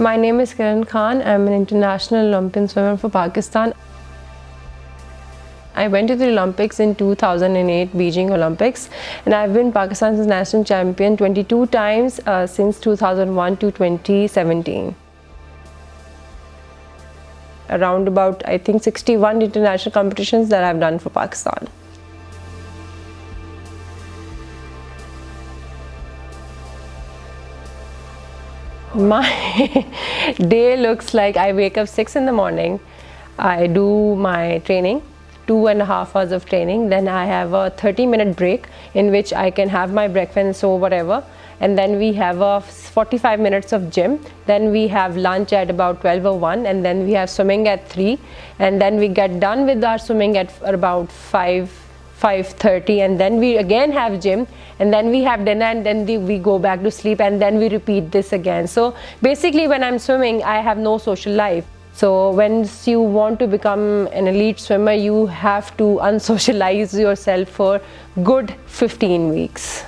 My name is Khan. I'm an international Olympian swimmer for Pakistan. I went to the Olympics in 2008 Beijing Olympics, and I've been Pakistan's national champion 22 times since 2001 to 2017. Around about, I think, 61 international competitions that I've done for Pakistan. My day looks like I wake up 6 in the morning, I do my training, 2.5 hours of training, then I have a 30-minute break in which I can have my breakfast or whatever, and then we have a 45 minutes of gym, then we have lunch at about 12 or 1, and then we have swimming at 3, and then we get done with our swimming at about 5:30, and then we again have gym, and then we have dinner, and then we go back to sleep, and then we repeat this again. So basically when I'm swimming, I have no social life. So once you want to become an elite swimmer, you have to unsocialize yourself for good 15 weeks.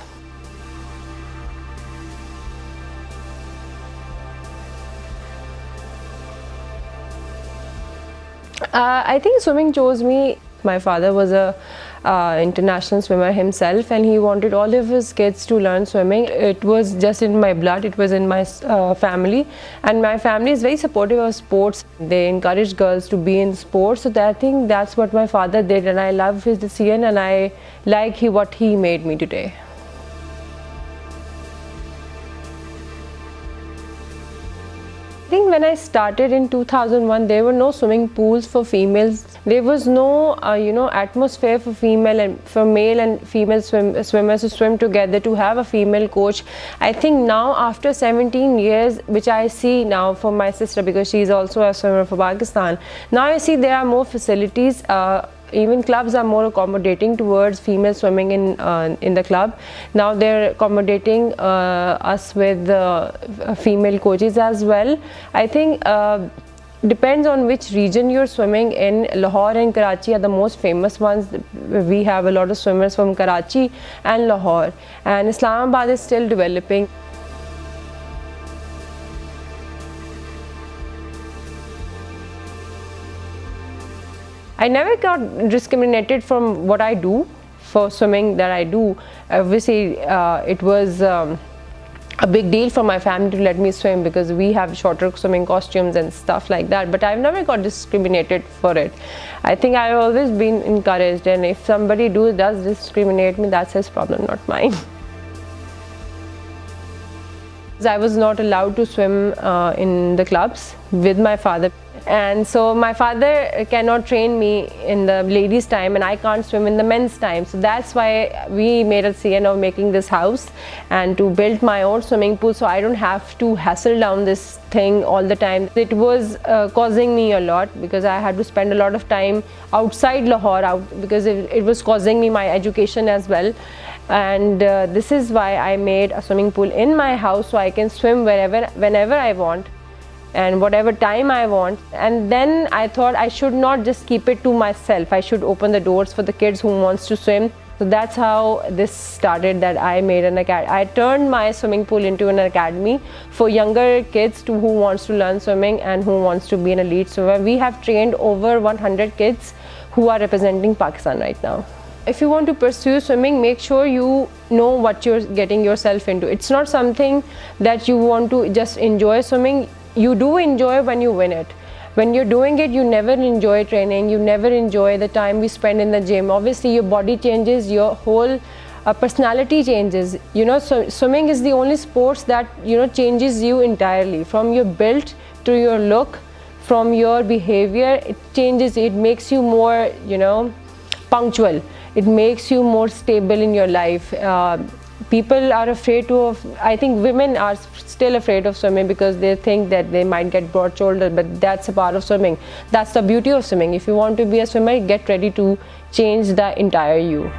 I think swimming chose me. My father was a international swimmer himself, and he wanted all of his kids to learn swimming. It was just in my blood, it was in my family, and my family is very supportive of sports. They encourage girls to be in sports, so I think that's what my father did, and I love his decision, and I like what he made me today. I think when I started in 2001, there were no swimming pools for females. There was no atmosphere for male and female swimmers to swim together, to have a female coach. I think now after 17 years, which I see now for my sister, because she is also a swimmer for Pakistan, now I see there are more facilities. Even clubs are more accommodating towards female swimming in the club. Now they're accommodating us with female coaches as well. I think depends on which region you're swimming in. Lahore and Karachi are the most famous ones. We have a lot of swimmers from Karachi and Lahore, and Islamabad is still developing. I never got discriminated from what I do for swimming that I do. Obviously, it was a big deal for my family to let me swim, because we have shorter swimming costumes and stuff like that. But I've never got discriminated for it. I think I've always been encouraged, and if somebody does discriminate me, that's his problem, not mine. I was not allowed to swim in the clubs with my father, and so my father cannot train me in the ladies' time, and I can't swim in the men's time. So that's why we made a decision of making this house and to build my own swimming pool, so I don't have to hassle down this thing all the time. It was causing me a lot, because I had to spend a lot of time outside Lahore, because it was causing me my education as well. And this is why I made a swimming pool in my house, so I can swim whenever I want and whatever time I want. And then I thought I should not just keep it to myself. I should open the doors for the kids who wants to swim. So that's how this started, that I made an academy. I turned my swimming pool into an academy for younger kids who wants to learn swimming and who wants to be an elite swimmer. We have trained over 100 kids who are representing Pakistan right now. If you want to pursue swimming, make sure you know what you're getting yourself into. It's not something that you want to just enjoy swimming. You do enjoy when you win it. When you're doing it, you never enjoy training, you never enjoy the time we spend in the gym. Obviously, your body changes, your whole personality changes. So swimming is the only sport that, changes you entirely. From your build to your look, from your behavior, it changes. It makes you more, punctual. It makes you more stable in your life. People are afraid I think women are still afraid of swimming, because they think that they might get broad shouldered, but that's a part of swimming. That's the beauty of swimming. If you want to be a swimmer, get ready to change the entire you.